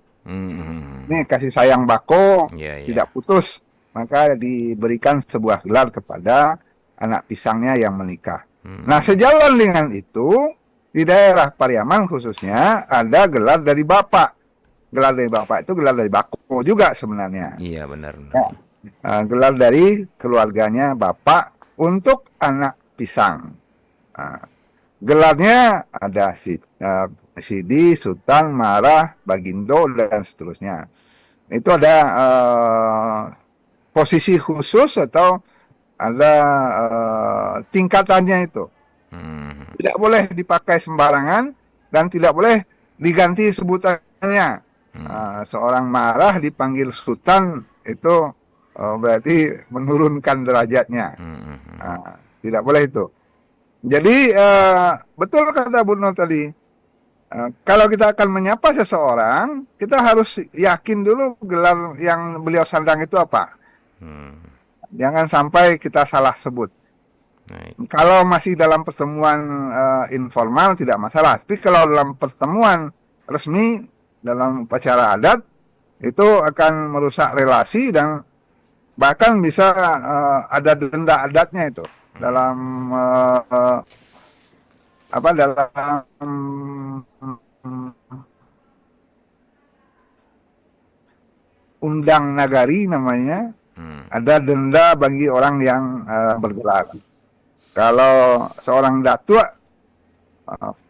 Ini kasih sayang bako tidak putus, maka diberikan sebuah gelar kepada anak pisangnya yang menikah. Nah, sejalan dengan itu, di daerah Pariaman khususnya ada gelar dari bapak. Gelar dari bapak itu gelar dari bako juga sebenarnya. Iya, benar. Ya, gelar dari keluarganya bapak untuk anak pisang. Gelarnya ada Sidi, Sultan, Marah, Bagindo, dan seterusnya. Itu ada posisi khusus atau ada tingkatannya itu. Tidak boleh dipakai sembarangan dan tidak boleh diganti sebutannya. Seorang Marah dipanggil Sultan itu berarti menurunkan derajatnya. Tidak boleh itu. Jadi betul kata Bu Nur tadi. Kalau kita akan menyapa seseorang, kita harus yakin dulu gelar yang beliau sandang itu apa. Jangan sampai kita salah sebut. Kalau masih dalam pertemuan informal tidak masalah. Tapi kalau dalam pertemuan resmi, dalam upacara adat, itu akan merusak relasi dan bahkan bisa ada denda adatnya itu. Dalam undang nagari namanya, ada denda bagi orang yang bergelar. Kalau seorang datuk,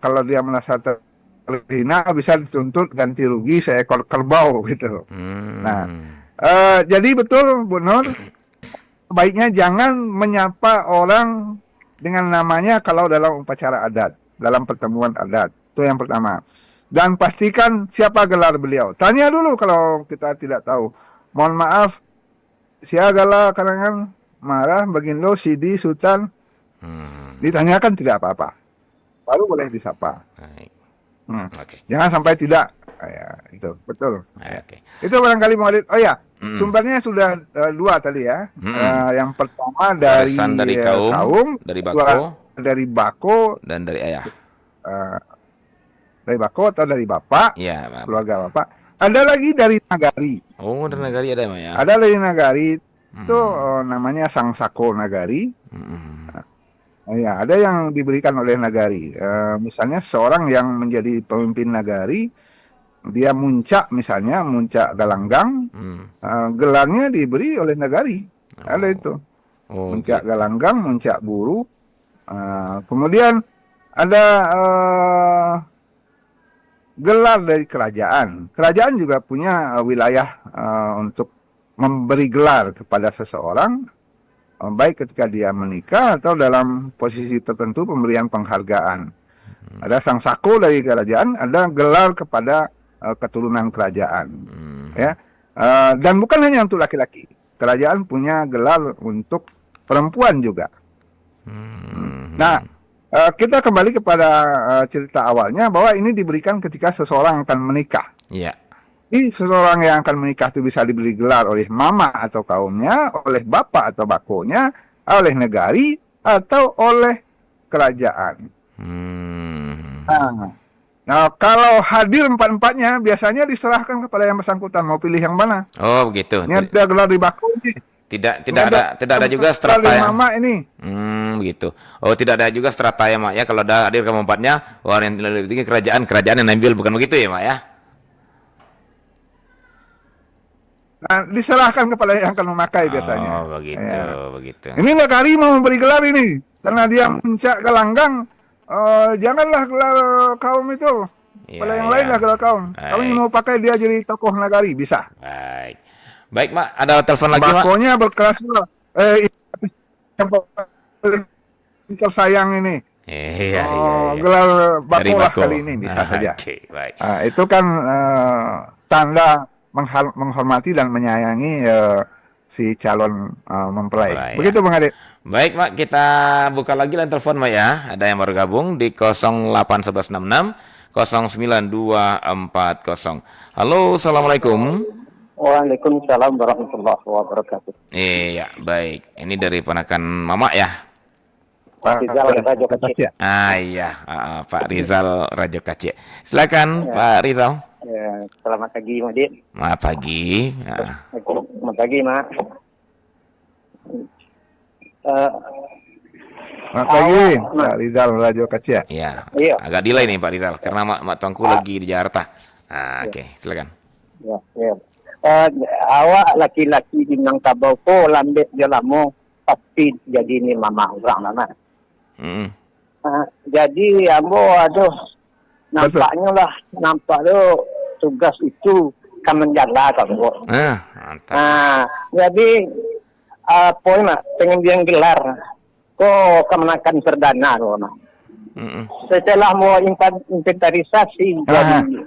kalau dia merasa terhina bisa dituntut ganti rugi seekor kerbau gitu. Nah, jadi betul Bu Nur, baiknya jangan menyapa orang dengan namanya kalau dalam upacara adat, dalam pertemuan adat. Itu yang pertama. Dan pastikan siapa gelar beliau. Tanya dulu kalau kita tidak tahu. Mohon maaf, siagala karangan Marah, Bagindo, Sidi, Sultan. Ditanyakan tidak apa-apa. Baru boleh disapa. Jangan sampai tidak. Ya, itu betul. Itu barangkali mau Oh ya, sumbernya sudah dua tadi ya. Yang pertama dari kaum, dari bako, dari bako, dan dari ayah. Dari bako atau dari bapak, ya, keluarga bapak. Ada lagi dari nagari. Oh, dari nagari ada ya? Ada dari nagari itu namanya Sang Sako Nagari. Ya, ada yang diberikan oleh nagari. Misalnya seorang yang menjadi pemimpin nagari, dia muncak misalnya, muncak galanggang, gelarnya diberi oleh nagari. Ada itu. Muncak galanggang, muncak buru. Kemudian ada gelar dari kerajaan. Kerajaan juga punya wilayah untuk memberi gelar kepada seseorang, baik ketika dia menikah atau dalam posisi tertentu pemberian penghargaan. Ada sang sako dari kerajaan, ada gelar kepada keturunan kerajaan. Ya, dan bukan hanya untuk laki-laki. Kerajaan punya gelar untuk perempuan juga. Nah, kita kembali kepada cerita awalnya bahwa ini diberikan ketika seseorang akan menikah. Iya. Jadi seseorang yang akan menikah itu bisa diberi gelar oleh mama atau kaumnya, oleh bapak atau bakonya, oleh negari atau oleh kerajaan. Nah, kalau hadir empat-empatnya biasanya diserahkan kepada yang bersangkutan mau pilih yang mana. Oh, begitu. Ini ada gelar di Baku ini. Tidak ada juga strata gelar di ya. Mama ini. Begitu. Oh, tidak ada juga strata ya, Mak ya. Kalau udah hadir kamu empatnya, yang lebih tinggi kerajaan yang ambil, bukan begitu ya, Mak ya? Nah, diserahkan kepada yang akan memakai biasanya. Oh, begitu, Ya. begitu. Ini negari mau memberi gelar ini karena dia puncak gelanggang. Janganlah gelar kaum itu. Pada yang lain lah gelar kaum. Kami mau pakai dia jadi tokoh nagari, bisa. Baik, Mak. Ada telepon lagi, Mak? Bakonya berkelas pula. Yang paling tersayang ini. Iya. Gelar Dari bako lah Bako. kali ini bisa saja. Oke, baik. Itu kan tanda menghormati dan menyayangi si calon mempelai. Begitu Bang Ade. Baik, Mak, kita buka lagi line telepon, Mak ya. Ada yang baru gabung di 081166 09240. Halo, Assalamualaikum. Waalaikumsalam warahmatullahi wabarakatuh. Iya, baik. Ini dari ponakan Mama ya. Pak Rizal Rajo Kacik. Iya, Pak Rizal Rajo Kacik. Silakan, Pak Rizal. Ya, selamat pagi, Mak Dit. Selamat pagi. Selamat pagi, Mak. Selamat pagi, Pak Rizal Rajo Kacia. Iya. Iya. Agak delay nih Pak Rizal karena mak tuangku lagi di Jakarta. Oke, silakan. Ya, ya. Awak laki-laki di Minangkabau ko lambe dia lamo pasti jadi ni mama orang mana. Jadi ambo aduh nampaknya nampak tu tugas itu kan menjala kamu. Mantap. Jadi poin mak pengen dia gelar kok kemenakan perdana loh mak. Setelah mau inventarisasi dari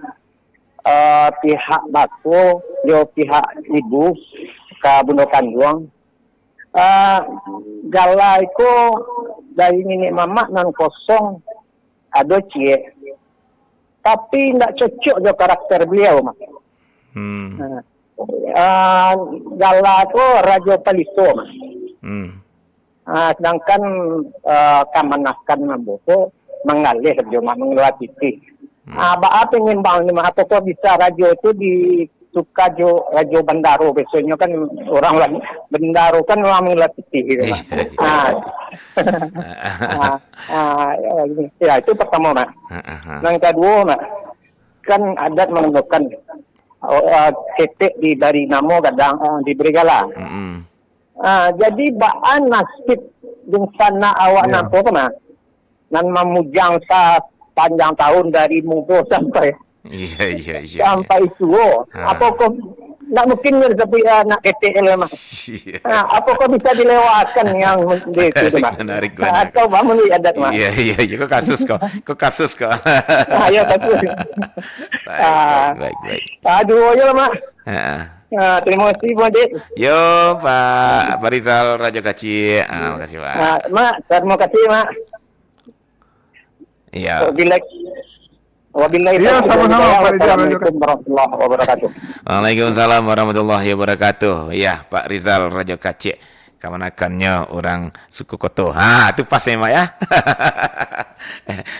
pihak Bako, yo pihak ibu ke Bundo Kanduang, galai ko dari nenek mama nan kosong ada cie, tapi tidak cocok jo karakter beliau mak. Galai ko Rajo Paliso mak. Sedangkan kamanakan Naboko mengalih cuma mengeluar titik. Apa pengimbang ni mah kok bisa rajo itu disuka rajo Bendaro biasanya kan orang lain Bendaro kan orang mengeluar titik gitu. Ya itu pertama mak. Yang kedua mak kan adat menentukan ketek dari namo kadang diberi gala. Jadi baan nasib jeung sana awak nampo kana nan memujang panjang tahun dari muda sampai sampai tua. Apa kok nak mungkin seperti nak KTL mah. Apa kok bisa dilewatkan yang itu mah. Atau bangun di adat mah. Iya kok kasus kok. Ya kasus. Baik. Aduh ya mah. Terima kasih Pak Dik. Yo Pak Rizal Rajo Kaci. Makasih Pak. Mak, terima kasih Mak. Iya. Wabillahi Iya, sama-sama Pak Rizal Rajo Kaci. Warahmatullahi wabarakatuh. Waalaikumsalam warahmatullahi wabarakatuh. Iya Pak Rizal Rajo Kaci. Kamanakannya orang suku Koto. Itu pas ya Mak ya.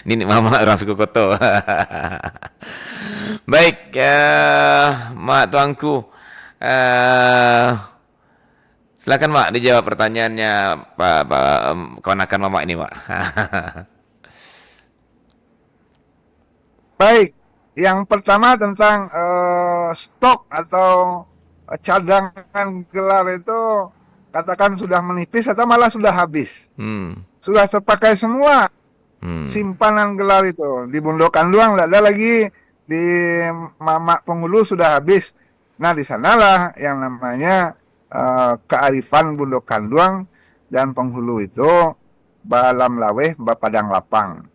Ini mama orang suku Koto. Baik, Mak tuangku. Silakan Mak dijawab pertanyaannya Pak keponakan Mama ini Mak. Baik, yang pertama tentang stok atau cadangan gelar itu katakan sudah menipis atau malah sudah habis. Sudah terpakai semua simpanan gelar itu. Di Bundo Kanduang tidak ada lagi, di Mamak Penghulu sudah habis. Nah, di sanalah yang namanya kearifan Bundo Kanduang dan Penghulu itu balam laweh bapadang lapang.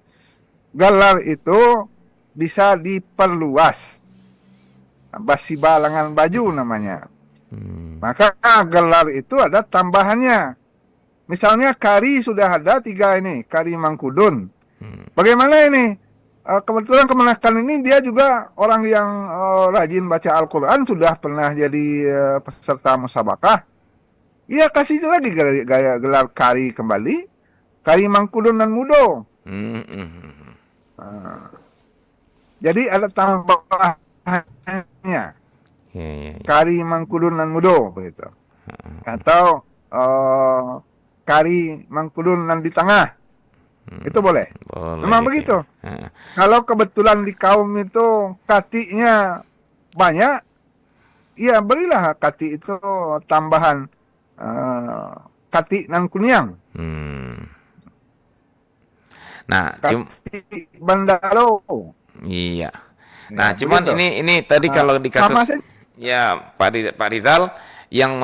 Gelar itu bisa diperluas. Basi balangan baju namanya. Maka gelar itu ada tambahannya. Misalnya kari sudah ada 3 ini, kari Mangkudun. Bagaimana ini? Kebetulan kemenakan ini dia juga orang yang rajin baca Al-Quran, sudah pernah jadi peserta musabakah. Iya, kasih itu lagi gelar Kari kembali, Kari Mangkudun dan Mudo. Jadi ada tambahannya, Kari Mangkudun dan Mudo begitu. Atau Kari Mangkudun dan di tengah. Itu boleh. Memang begitu. Kalau kebetulan di kaum itu katinya banyak, ya berilah kati itu tambahan kati nan kunyang. Nah, kati Bandaro. Iya. Ya, Nah, cuman begitu. ini tadi kalau di kasus sama saja. ya Pak Rizal yang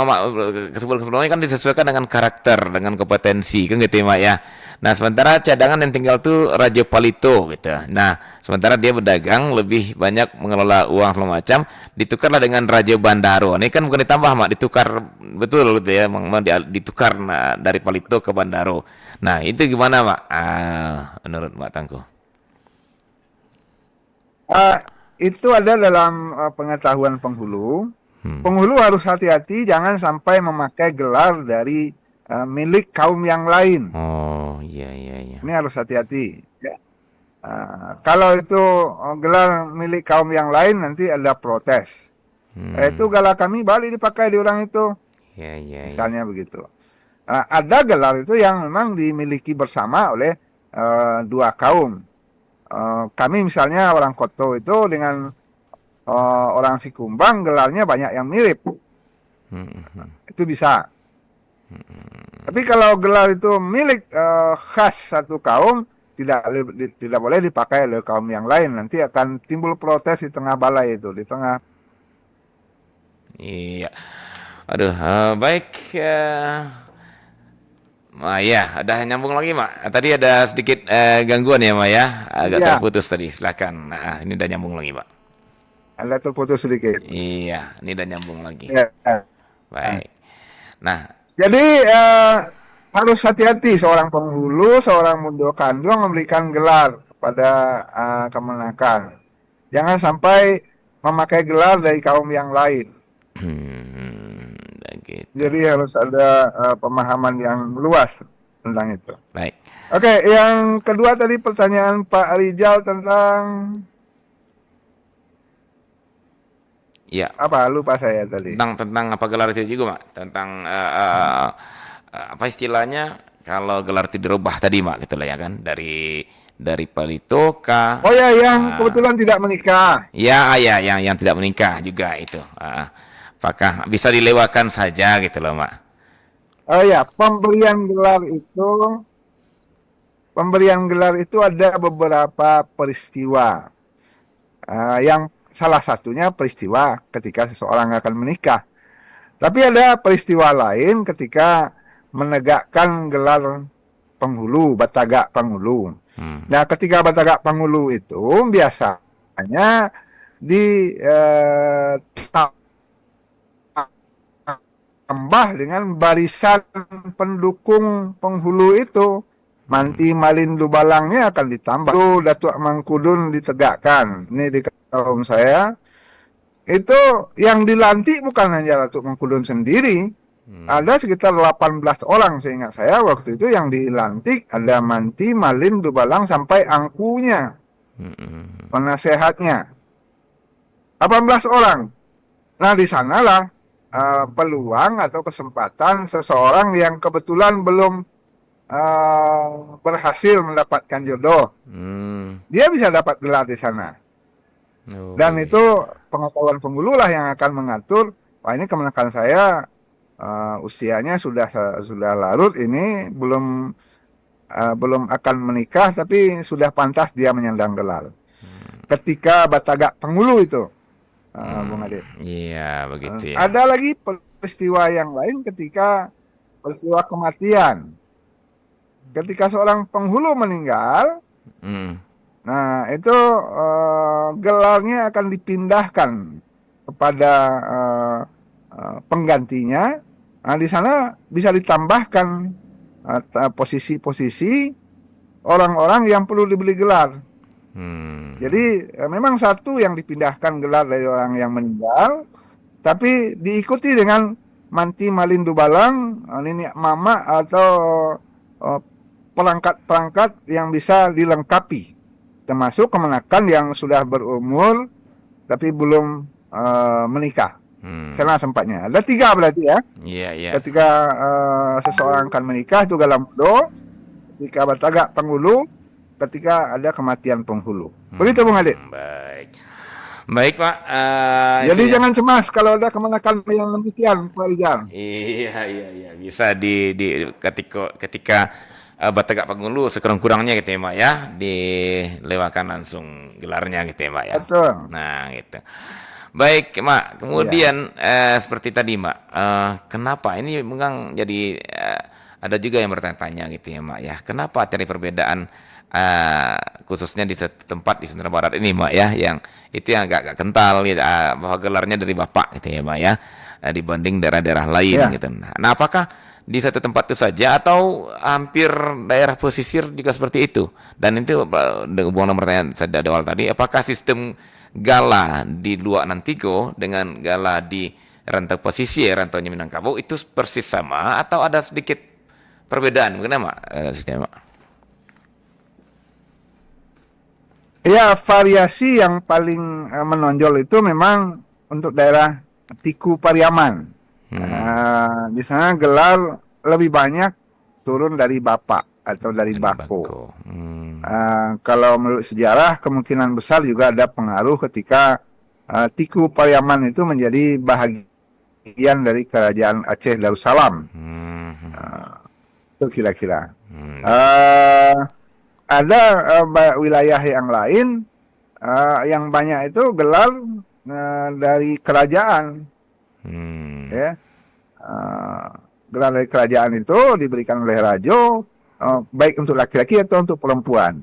sebelumnya kan disesuaikan dengan karakter, dengan kompetensi, kan gitu ya, Mak ya. Nah, sementara cadangan yang tinggal tuh Raja Palito gitu. Nah, sementara dia berdagang lebih banyak mengelola uang segala macam, ditukarlah dengan Raja Bandaro. Ini kan bukan ditambah, Mak, ditukar betul gitu ya, ditukar dari Palito ke Bandaro. Nah, itu gimana, Mak? Menurut Mak Tangku? Itu ada dalam pengetahuan penghulu. Penghulu harus hati-hati jangan sampai memakai gelar dari milik kaum yang lain. Oh, iya. Ini harus hati-hati. Ya. Kalau itu gelar milik kaum yang lain nanti ada protes. Itu gelar kami balik dipakai di orang itu. Iya. Misalnya begitu. Ada gelar itu yang memang dimiliki bersama oleh dua kaum. Kami misalnya orang Koto itu dengan orang Sikumbang gelarnya banyak yang mirip. Itu bisa. Tapi kalau gelar itu milik khas satu kaum, tidak boleh dipakai oleh kaum yang lain. Nanti akan timbul protes di tengah balai itu, di tengah. Iya. Aduh, baik. Ya, ada nyambung lagi, Mak. Tadi ada sedikit gangguan ya, Mak ya. Agak terputus tadi. Silakan. Nah, ini udah nyambung lagi, Pak. Agak terputus sedikit. Iya, ini udah nyambung lagi. Ya. Baik. Nah, jadi harus hati-hati seorang penghulu, seorang mundo kandung memberikan gelar kepada kemenakan. Jangan sampai memakai gelar dari kaum yang lain. Gitu. Jadi harus ada pemahaman yang luas tentang itu. Baik. Oke, yang kedua tadi pertanyaan Pak Rizal tentang apa? Lupa saya tadi. Tentang apa gelar itu juga, Mak? Tentang apa istilahnya kalau gelar itu dirubah tadi, Mak, gitu lah ya kan? Dari Palito ke Oh ya, yang kebetulan tidak menikah. Ya, yang tidak menikah juga itu. Apakah bisa dilewatkan saja gitu loh, Mak? Oh ya, pemberian gelar itu ada beberapa peristiwa. Yang salah satunya peristiwa ketika seseorang akan menikah. Tapi ada peristiwa lain ketika menegakkan gelar penghulu, batagak penghulu. Nah, ketika batagak penghulu itu biasanya ditambah dengan barisan pendukung penghulu itu. Manti Malin Dubalangnya akan ditambah. Lalu Datuk Mangkudun ditegakkan. Ini di kaum saya. Itu yang dilantik bukan hanya Datuk Mangkudun sendiri. Ada sekitar 18 orang seingat saya waktu itu yang dilantik. Ada Manti Malin Dubalang sampai angkunya. Penasehatnya. 18 orang. Nah, di sanalah peluang atau kesempatan seseorang yang kebetulan belum berhasil mendapatkan jodoh, dia bisa dapat gelar di sana. Dan itu pengetahuan penghulu lah yang akan mengatur. Wah, ini kemenakan saya usianya sudah larut, ini belum akan menikah, tapi sudah pantas dia menyandang gelar. Ketika batagak penghulu itu, Bung Adit. Iya, begitu ya. Ada lagi peristiwa yang lain ketika peristiwa kematian. Ketika seorang penghulu meninggal, nah itu gelarnya akan dipindahkan kepada penggantinya. Nah, di sana bisa ditambahkan posisi-posisi orang-orang yang perlu diberi gelar. Jadi memang satu yang dipindahkan gelar dari orang yang meninggal, tapi diikuti dengan manti malindu balang, ini mama atau perangkat-perangkat yang bisa dilengkapi, termasuk kemenakan yang sudah berumur tapi belum menikah. Sana tempatnya. Ada 3 berarti ya. Iya, iya. Ketika seseorang akan menikah itu galam do, ketika bertagak penghulu, ketika ada kematian penghulu. Begitu Bung Adit. Baik. Baik Pak. Jadi jangan cemas kalau ada kemenakan yang demikian Pak Rijal. Iya. Bisa di ketika bertegak penghulu sekurang-kurangnya gitu ya Mak ya, dilewakan langsung gelarnya gitu ya Mak ya. Betul. Nah gitu. Baik Mak, kemudian seperti tadi Mak, kenapa ini memang jadi ada juga yang bertanya-tanya gitu ya Mak ya, kenapa terjadi perbedaan khususnya di satu tempat di Sumatera Barat ini Mak ya, yang itu yang agak kental gitu, bahwa gelarnya dari Bapak gitu ya Mak ya, dibanding daerah-daerah lain gitu. Nah apakah di satu tempat itu saja atau hampir daerah pesisir juga seperti itu? Dan itu hubungan dengan pertanyaan saya dari awal tadi, apakah sistem gala di Luak Nantigo dengan gala di rantau pesisir, rantaunya Minangkabau itu persis sama atau ada sedikit perbedaan? Kenapa sistemnya? Ya, variasi yang paling menonjol itu memang untuk daerah Tiku Pariaman. Di sana gelar lebih banyak turun dari bapak atau dari bako. Kalau menurut sejarah kemungkinan besar juga ada pengaruh ketika Tiku Pariaman itu menjadi bahagian dari kerajaan Aceh Darussalam. Itu kira-kira. Ada wilayah yang lain yang banyak itu gelar dari kerajaan. Ya. Gelar dari kerajaan itu diberikan oleh raja, baik untuk laki-laki atau untuk perempuan.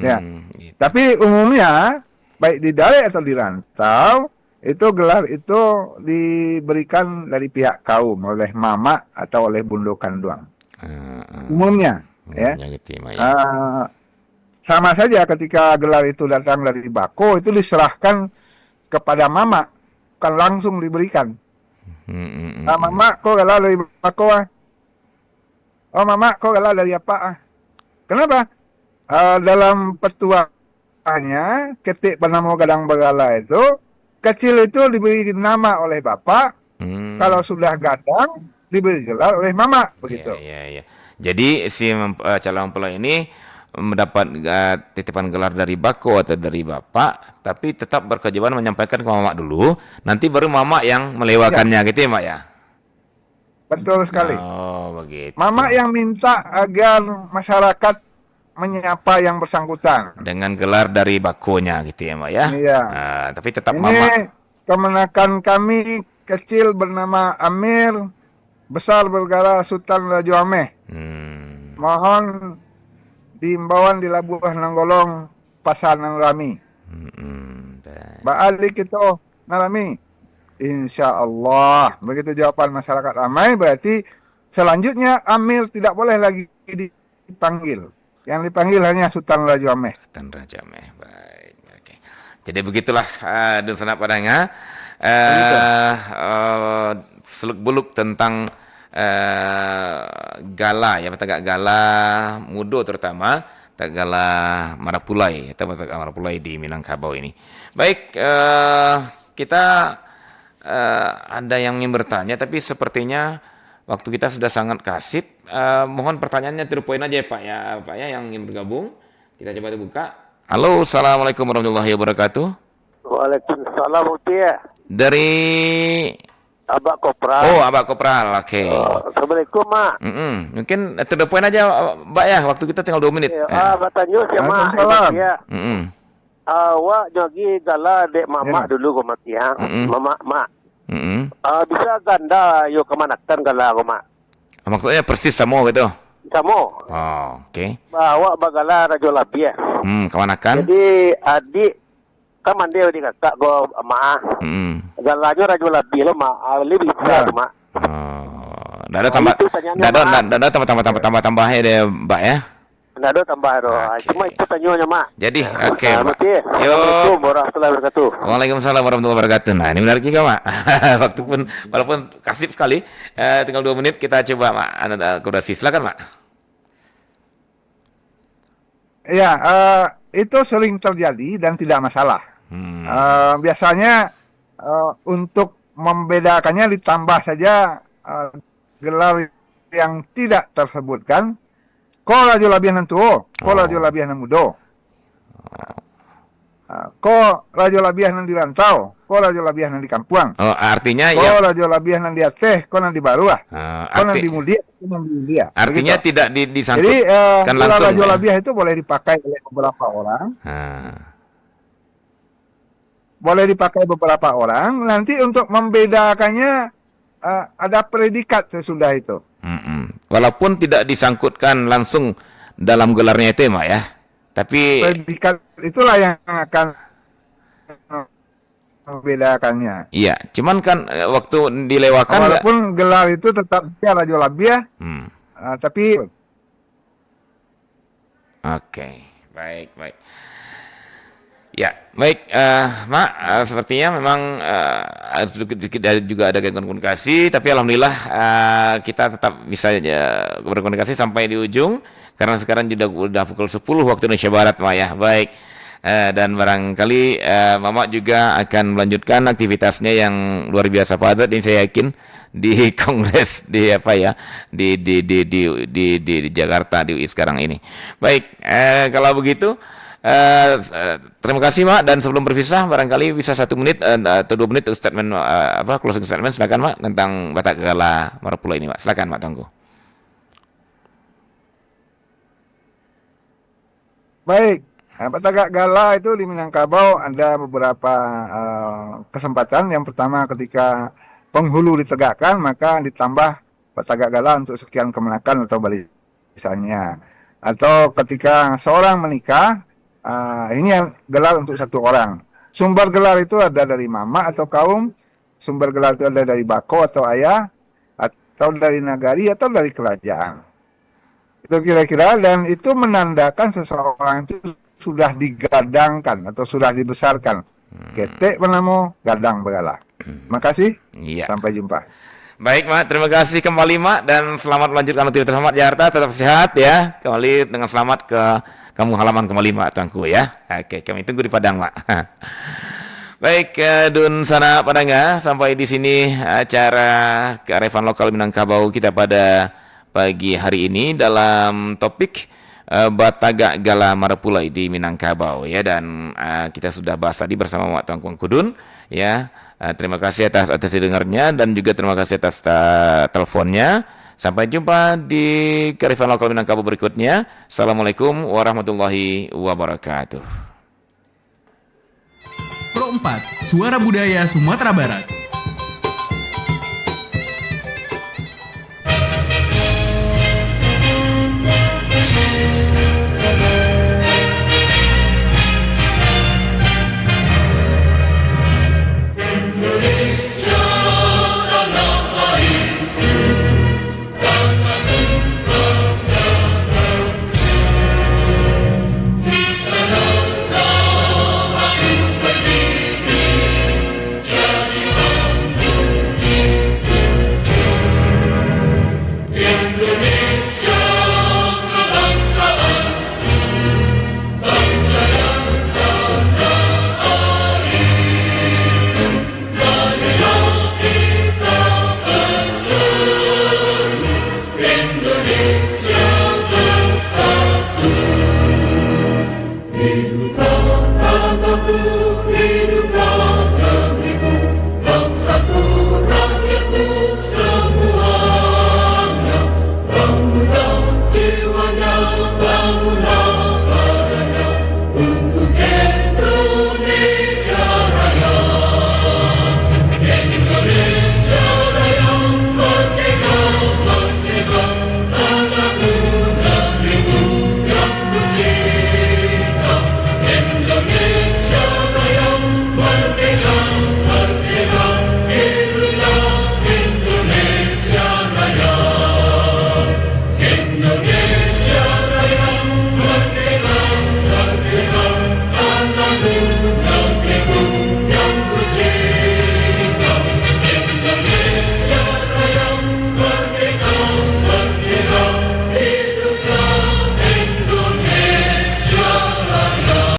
Ya. Gitu. Tapi umumnya baik di daerah atau di rantau itu gelar itu diberikan dari pihak kaum oleh mama atau oleh bundokan doang. Umumnya, ya. Gitu, ya. Sama saja ketika gelar itu datang dari bako itu diserahkan kepada mama, bukan langsung diberikan. Mama kok gelar dari bako ah? Oh mama kok gelar dari apa ah? Kenapa? Dalam petuahnya ketik bernama Gadang Begala itu kecil itu diberi nama oleh bapak, kalau sudah gadang diberi gelar oleh mama, begitu. Iya. Jadi si calon mempelai ini mendapat titipan gelar dari bako atau dari bapak, tapi tetap berkewajiban menyampaikan ke mama dulu, nanti baru mama yang melewakannya gitu ya Mak ya? Betul sekali. Oh begitu. Mama yang minta agar masyarakat menyapa yang bersangkutan Dengan gelar dari bakonya gitu ya Mak ya? Iya. Tapi tetap Ini mama. kemenakan kami kecil bernama Amir, besar bergelar Sultan Raja Ameh. Mohon diimbauan di Labuah Nanggolong Pasar Nang Rami. Balik itu ngalami. Insya Allah. Begitu jawaban masyarakat ramai, berarti selanjutnya Amir tidak boleh lagi dipanggil. Yang dipanggil hanya Sultan Raja Ameh. Sultan Raja Ameh. Baik. Oke. Jadi begitulah dan sanak padanya seluk-beluk tentang gala ya, tegak gala mudo terutama tegak gala Marapulai atau tegak Marapulai di Minangkabau ini. Baik, kita ada yang ingin bertanya tapi sepertinya waktu kita sudah sangat kasih. Mohon pertanyaannya to the point aja ya Pak ya yang ingin bergabung. Kita coba buka. Halo, assalamualaikum warahmatullahi wabarakatuh. Waalaikumsalam Utia. Dari Abak Kopral. Oh, Abak Kopral, oke. Assalamualaikum Mak. Mungkin to the point aja Mbak ya, waktu kita tinggal 2 menit. Batanyus ya Mak. Waalaikumsalam. Awak nyogi gala dek mama dulu kau mati ya. Mama mak. Bisa ganda yo kemanakan gala kau mak. Maksudnya persis sama gitu. Sama. Oh, oke. Bawa bagala Rajo Labi ya. Kemanakan? Jadi adik kan mandi di kakak go mak. Galanya Rajo Labi lo mak. Lebih bisa mak. Oh, ada tambah tambahnya deh Mbak ya. Nggak ada tambah doh. Cuma itu tanyanya mak. Jadi oke, Mak. Mati. Yo. Assalamualaikum warahmatullahi wabarakatuh. Waalaikumsalam warahmatullahi wabarakatuh. Nah, ini menarik juga, Mak. Waktu pun walaupun kasip sekali, tinggal 2 menit kita coba, Mak. Anda akurasi. Silakan, Mak. Ya, itu sering terjadi dan tidak masalah. Biasanya untuk membedakannya ditambah saja gelar yang tidak tersebutkan. Ko rajo labihan nantuo, ko rajo labihan mudo. Ko rajo labihan di rantau, ko rajo labihan di kampuang. Oh, artinya Ko ya. rajo labihan di ateh, ko di baruah. Ko di mulia, ko di india. Artinya Begitu. tidak Jadi disangkutkan gelar langsung. rajo Ya? labiah itu boleh dipakai oleh beberapa orang. Boleh dipakai beberapa orang. Nanti untuk membedakannya ada predikat sesudah itu. Walaupun tidak disangkutkan langsung dalam gelarnya itu, Mak, ya. Tapi Predikat itulah yang akan membedakannya. iya, cuman kan waktu dilewakan Walaupun gelar itu tetap rajo labiah, tapi Oke, baik. Ya, baik, Mak, sepertinya memang harus sedikit juga ada gangguan komunikasi, tapi alhamdulillah kita tetap bisa berkomunikasi sampai di ujung, karena sekarang udah pukul 10 waktu Indonesia Barat, Mak, ya. Baik, dan barangkali Mama juga akan melanjutkan aktivitasnya yang luar biasa padat, ini saya yakin di Kongres di Jakarta di UI sekarang ini. Baik, kalau begitu. Terima kasih, Mak, dan sebelum berpisah barangkali bisa 1 menit atau 2 menit untuk statement closing statement, silakan, Mak, tentang Batak Gala Marapula ini, Mak. Silakan, Mak Tangguh. baik. Batak Gala itu di Minangkabau ada beberapa kesempatan. Yang pertama ketika penghulu ditegakkan, maka ditambah Batak Gala untuk sekian kemenakan atau balisannya. Atau ketika seorang menikah, ini yang gelar untuk 1 orang. Sumber gelar itu ada dari mama atau kaum, sumber gelar itu ada dari bako atau ayah, atau dari nagari atau dari kerajaan. Itu kira-kira, dan itu menandakan seseorang itu sudah digadangkan atau sudah dibesarkan. Ketek penamo, gadang begala. Makasih. Iya. Sampai jumpa. Baik, Mak, terima kasih kembali, Mak, dan selamat melanjutkan aktivitas Mak Jakarta, tetap sehat ya. Kembali dengan selamat ke kampung halaman kembali, Mak Tangguh, ya. Oke, kami tunggu di Padang, Mak. Baik, Dun Sana Padanga, sampai di sini acara kearifan lokal Minangkabau kita pada pagi hari ini dalam topik Batak Gala Marapula di Minangkabau, ya, dan kita sudah bahas tadi bersama Mak Tangkuang Kudun, ya. Terima kasih atas dengarnya dan juga terima kasih atas teleponnya. Sampai jumpa di kearifan lokal Minangkabau berikutnya. Assalamualaikum warahmatullahi wabarakatuh. Pro 4, Suara Budaya Sumatera Barat.